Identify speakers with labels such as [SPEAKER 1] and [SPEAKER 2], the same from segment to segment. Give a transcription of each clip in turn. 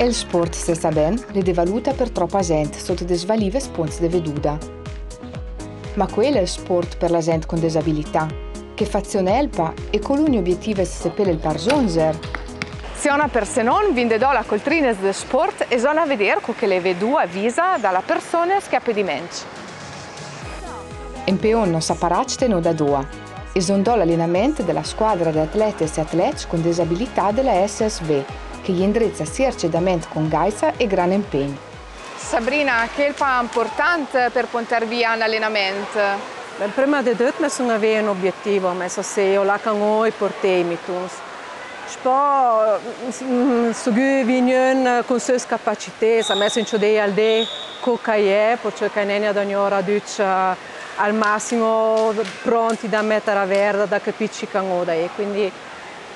[SPEAKER 1] El sport, se sa ben, le de valuta per troppa gente sotto de svalive spunti de veduda. Ma quello è il sport per la gente con disabilità, che fazione elpa e con l'uni obiettivo se per il parzonzer.
[SPEAKER 2] Se una persona vinde la coltrina del sport e zona vedere che le vedua visa dalla persona che ha pedimenti.
[SPEAKER 1] In peon non saparacte no da doa e sondò l'allenamento della squadra di atlete e atleti con disabilità della SSV, che gli indirizza certamente con gaisa e gran impegno.
[SPEAKER 2] Sabrina, che è importante per poter via un allenamento?
[SPEAKER 3] Prima di tutto bisogna avere un obiettivo, se io la can noi portemi tu. Poi, se vengono con le sue capacità, a me si incide al de cocaie, perché non è da un'ora al massimo pronti da mettere a verde, da capire che quindi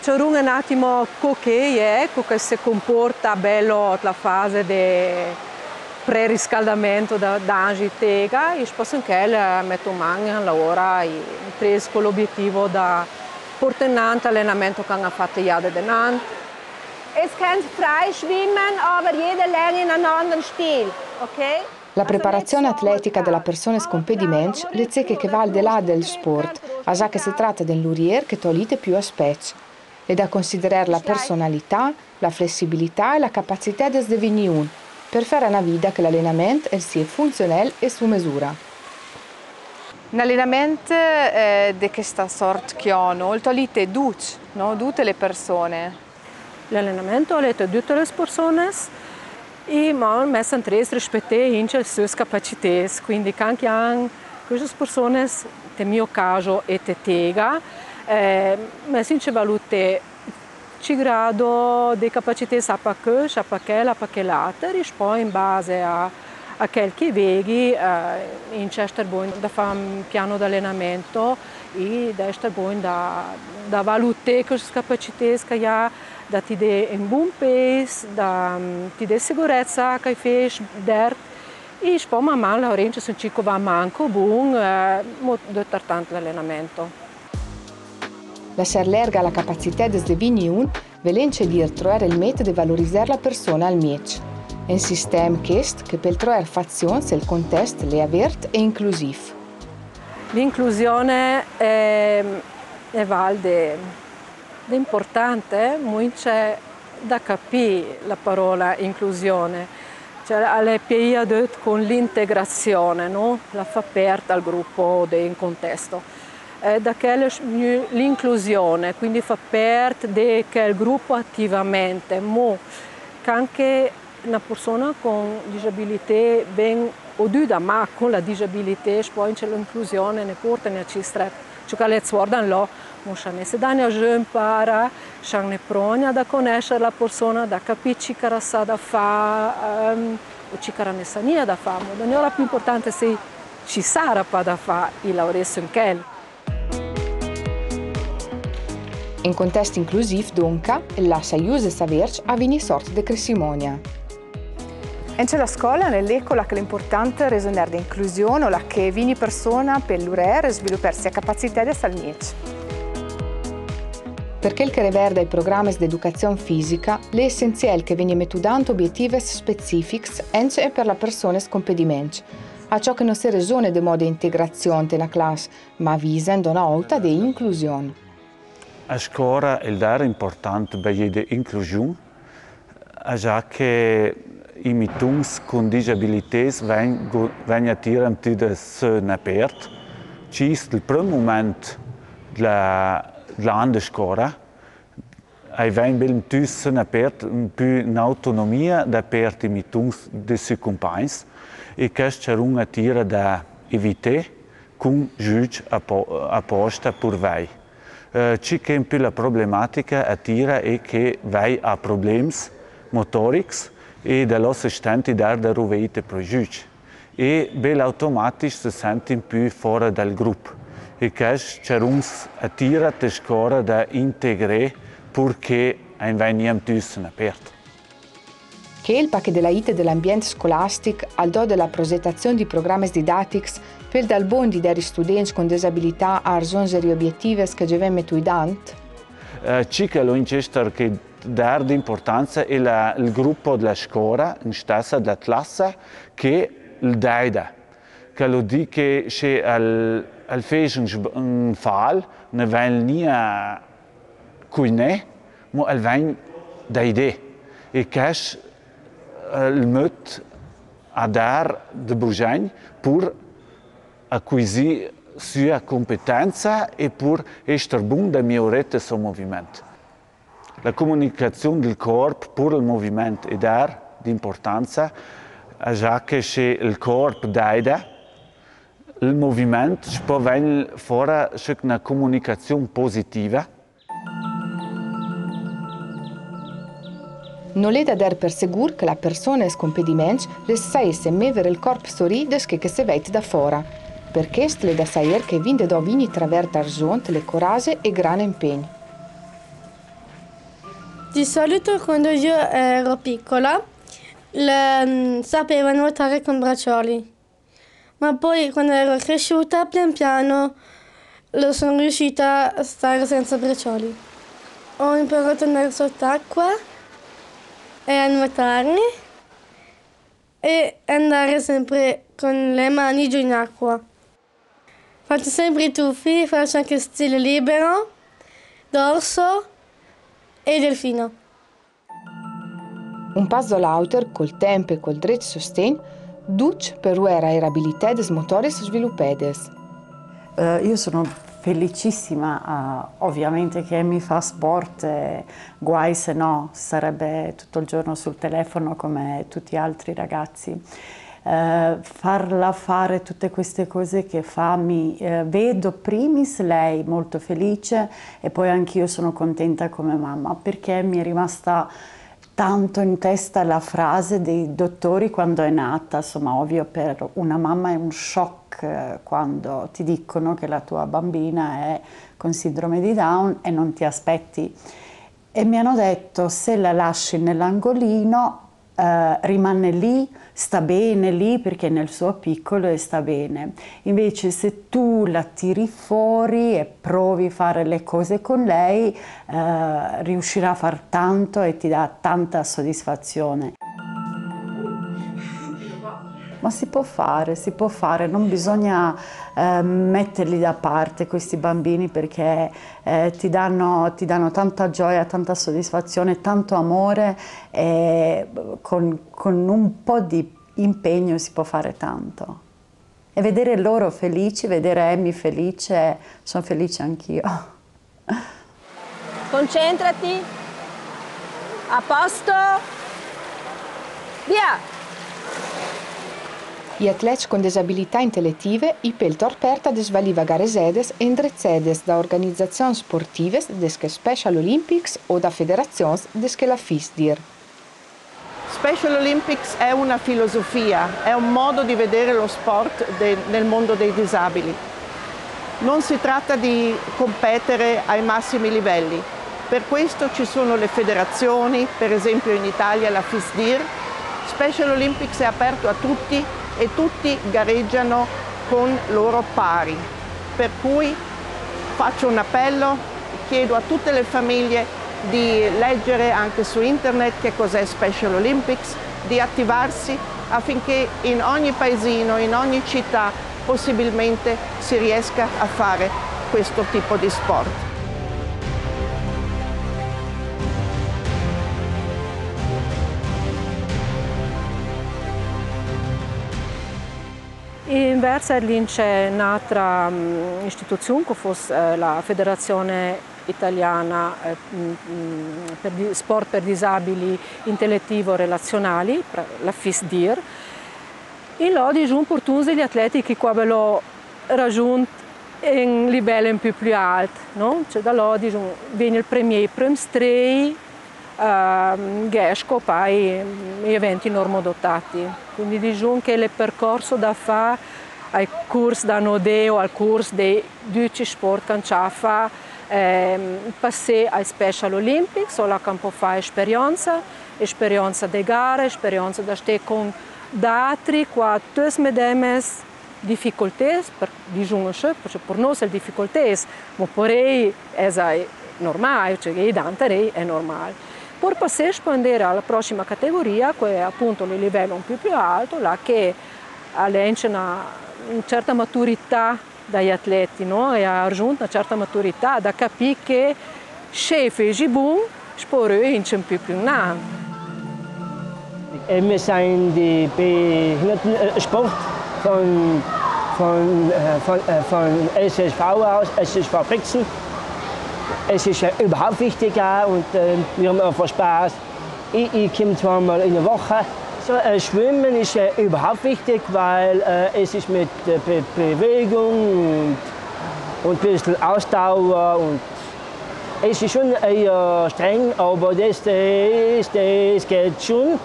[SPEAKER 3] c'è un attimo che si comporta bello la fase di pre-riscaldamento da angitega e poi anche metto mano lavora e preso con l'obiettivo da portare allenamento che hanno fatto ieri di Nantes.
[SPEAKER 4] Es kann frei schwimmen, aber jede Länge in einem anderen Stil, ok?
[SPEAKER 1] La preparazione atletica della persona con impedimenti le zecche che va al di là del sport, a già che si tratta di un lurier che tolite più aspetti. E da considerare la personalità, la flessibilità e la capacità di sdivenire un, per fare una vita che l'allenamento sia funzionale e su misura.
[SPEAKER 2] Un allenamento di questa sorta che hanno, il tolite tutte le persone.
[SPEAKER 3] L'allenamento è tutte le persone e ma messo in tre rispettare le sue capacità, quindi anche queste persone, nel mio caso, e te tega, messo in valute ci grado di capacità a che l'altro, e poi in base a quel che vedi, in certo buon da fare un piano di allenamento e da essere buon da valutare queste capacità che ha, da ti dare un buon peso, da ti dare sicurezza che fai e poi man mano la orecchia se ci va manco buon, molto tanto l'allenamento.
[SPEAKER 1] Lasciar larga la capacità di sdivenire un, velence dir trovare il metodo di valorizzare la persona al meglio. Un sistema che per trovare fazione se il contesto è aperto e inclusivo.
[SPEAKER 3] L'inclusione è importante, c'è da capire la parola inclusione. Cioè, alle PI ha detto con l'integrazione, no? La fa aperta al gruppo in contesto. Da che l'inclusione, quindi fa parte di quel gruppo attivamente, ma che anche una persona con disabilità ben oduda, ma con la disabilità poi c'è l'inclusione, ne porta ne ci stretto. Ciò che le guardano là, non se danno a impara, ne pronta da conoscere la persona, da capire cosa sa da fare, o cosa ne sa da fare. Ma non è la più importante se ci sarà da fare e lavorare in quello.
[SPEAKER 1] In contesto inclusivo, dunque, la saiusa saperci a ogni sorta di cresimonia.
[SPEAKER 2] E c'è la scuola nell'ecola che l'importante è resonare di inclusione o la che ogni persona per l'urere e svilupparsi a capacità di salmieci.
[SPEAKER 1] Perché il che riverde ai programmi di educazione fisica, è essenziale che venga mettudando obiettivi specifici anche per le persone con impedimenti, a ciò che non si ragiona di modo di integrazione nella classe, ma visando una volta di inclusione.
[SPEAKER 5] A scuola è importante per l'inclusione, già che i mituni con disabilità vengono tirati da zona aperta. Ci è il primo momento della scuola e vengono tutti aperti, più in autonomia da parte dei mituni dei suoi compagni e questo è una tira da evitare con giudice apposta per voi. Ci che più la problematica attira è che vai a problemi motorici e dall'assistente da rovete per giudice. E automatisch si sentono più fuori dal gruppo. E questo c'è uns attira la scuola da integrare perché veniamo tutti aperti.
[SPEAKER 1] Che il pacchetto della IT dell'ambiente scolastico al do della progettazione di programmi didattici per dal bondi degli studenti con disabilità a raggiungere gli obiettivi che ci vengono mettudant?
[SPEAKER 5] Ci che lo incester che dare d'importanza il gruppo della scuola, in stessa della classe, che il daida. Che lo dice che se al fece un fall, ne viene nie cuine, ma al viene da idee. E che il mot a dar de Bugegn per acquisire sua competenza e per essere buon da migliorare il suo movimento. La comunicazione del corpo per il movimento è dar d'importanza, già che se il corpo daida, il movimento può venire fuori una comunicazione positiva.
[SPEAKER 1] Non è da dar per sicuro che la persona con impedimenti riesca a muovere il corpo sorrides che si vede da fuori. Per questo è da sapere che vinde da vini attraverso l'argento, le corage e grande impegno.
[SPEAKER 6] Di solito quando io ero piccola sapevo nuotare con braccioli, ma poi quando ero cresciuta pian piano sono riuscita a stare senza braccioli. Ho imparato ad andare sott'acqua e a nuotare e andare sempre con le mani giù in acqua. Faccio sempre i tuffi, faccio anche stile libero, dorso e delfino.
[SPEAKER 1] Un passo lauter col tempo e col dritto sostegno, duce per la abilità dei motori sviluppati.
[SPEAKER 7] Io sono felicissima, ovviamente che mi fa sport, guai se no sarebbe tutto il giorno sul telefono come tutti gli altri ragazzi. Farla fare tutte queste cose che fa, vedo primis lei molto felice e poi anch'io sono contenta come mamma, perché mi è rimasta tanto in testa la frase dei dottori quando è nata. Insomma, ovvio, per una mamma è un shock quando ti dicono che la tua bambina è con sindrome di Down e non ti aspetti. E mi hanno detto, se la lasci nell'angolino rimane lì, sta bene lì perché è nel suo piccolo e sta bene. Invece se tu la tiri fuori e provi a fare le cose con lei, riuscirà a far tanto e ti dà tanta soddisfazione. Ma si può fare, non bisogna metterli da parte questi bambini, perché ti danno tanta gioia, tanta soddisfazione, tanto amore, e con un po' di impegno si può fare tanto. E vedere loro felici, vedere Amy felice, sono felice anch'io.
[SPEAKER 4] Concentrati. A posto. Via.
[SPEAKER 1] Gli atleti con disabilità intellettive i pel torperta desvaliva gare sedes e indrezzedes da organizzazioni sportive desche Special Olympics o da federazioni desche la FISDIR.
[SPEAKER 8] Special Olympics è una filosofia, è un modo di vedere lo sport nel mondo dei disabili. Non si tratta di competere ai massimi livelli, per questo ci sono le federazioni, per esempio in Italia la FISDIR. Special Olympics è aperto a tutti e tutti gareggiano con loro pari. Per cui faccio un appello, chiedo a tutte le famiglie di leggere anche su internet che cos'è Special Olympics, di attivarsi affinché in ogni paesino, in ogni città possibilmente si riesca a fare questo tipo di sport.
[SPEAKER 3] In Versailles c'è un'altra istituzione che fosse la Federazione Italiana per Sport per Disabili Intellettivo-Relazionali, la FISDIR. E là diciamo per tutti gli atleti che hanno raggiunto un livello più alto, no? Cioè da là diciamo, viene il premier prem-strei, Gesco poi gli eventi normodotati. Quindi diciamo che il percorso da fare ai corsi da Nodeo, al corso dei 10 sport che ci fa, passare ai Special Olympics, o la campo fa esperienza di gare, esperienza da stare con altri, qua tutte le difficoltà, diciamo, perché per noi sono difficoltà, ma per lei è normale, cioè che Dante è normale. per passare a spandere alla prossima categoria, che è appunto il livello un più alto, là che all'ence una certa maturità dagli atleti, no? E ha raggiunto una certa maturità da capire che chef e gibun sporo in più na.
[SPEAKER 9] Wir sind die Behindertensport von SSV aus, SSV Brixen. Es ist überhaupt wichtig und wir haben einfach Spaß. Ich komme zweimal in der Woche. So, Schwimmen ist überhaupt wichtig, weil es ist mit Bewegung und ein bisschen Ausdauer. Und es ist schon eher streng, aber das geht schon.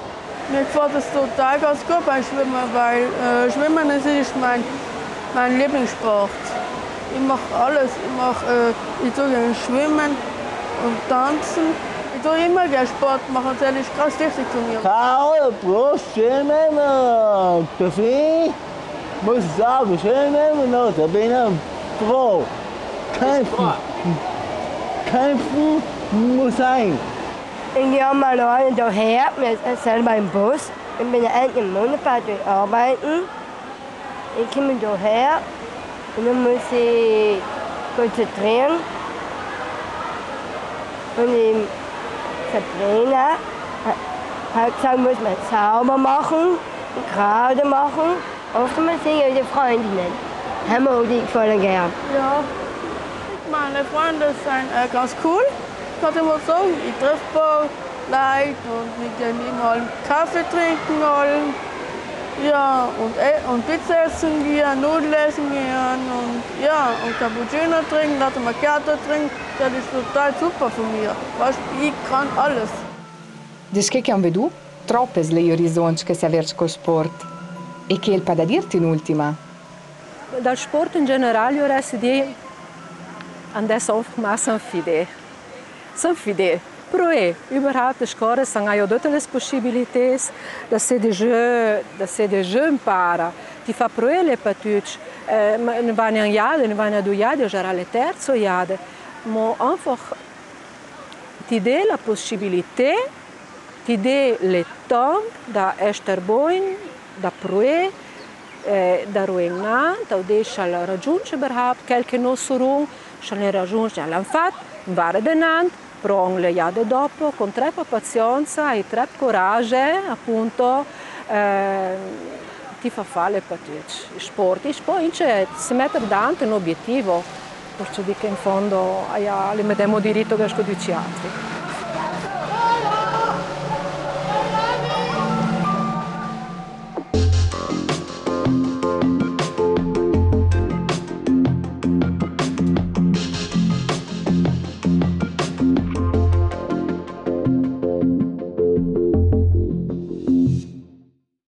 [SPEAKER 10] Mir gefällt es total ganz gut beim Schwimmen, weil Schwimmen ist mein Lieblingssport. Ich mache alles. Ich tue gerne schwimmen und tanzen. Ich tue immer gerne Sport machen, das ist ganz wichtig zu mir.
[SPEAKER 9] Paul, bloß schwimmen, Kaffee, muss ich sagen, schwimmen, da bin ich froh. Kämpfen muss sein.
[SPEAKER 6] Ich gehe mal hierher, wir sind beim Bus. Ich bin einen Monat bei arbeiten. Ich komme hierher und dann muss ich konzentrieren. Und der Trainer hat gesagt, muss man sauber machen, gerade machen. Oft mal singen die Freundinnen. Haben die gefallen gern.
[SPEAKER 10] Ja, meine Freunde sind ganz cool. Ich kann immer sagen, ich treffe ein paar Leute und wir gehen immer Kaffee trinken. Ja, und Pizza essen gehen, Nudeln essen gehen und Cappuccino trinken, Latte Macchiato trinken. Das ist total super für mich. Weißt, ich kann alles.
[SPEAKER 1] Dici che abbiamo veduto troppe le orizzonti che si avverci col sport. E che il pa da dirti in ultima?
[SPEAKER 3] Dal sport in generale io resto di andare einfach mal sans fide. Però überhaupt die Schule sind ja tutte le possibilità da se des jeux impara. Ti fa provare le patute, ne vanno un jade, ne vanno 2 jade, già alle terzo jade. Ma einfach ti dà la possibilità, ti dà le temps da essere buon, da provare, da ruinare, da deixar raggiungere überhaupt qualche nostro rung, ne raggiunge l'hanno fatto, vare denant. Però le jade dopo, con troppa pazienza e troppo coraggio, appunto, ti fa fare le partite. Sport, poi si mette davanti un obiettivo, perché in fondo abbiamo il medesimo diritto che tutti gli altri.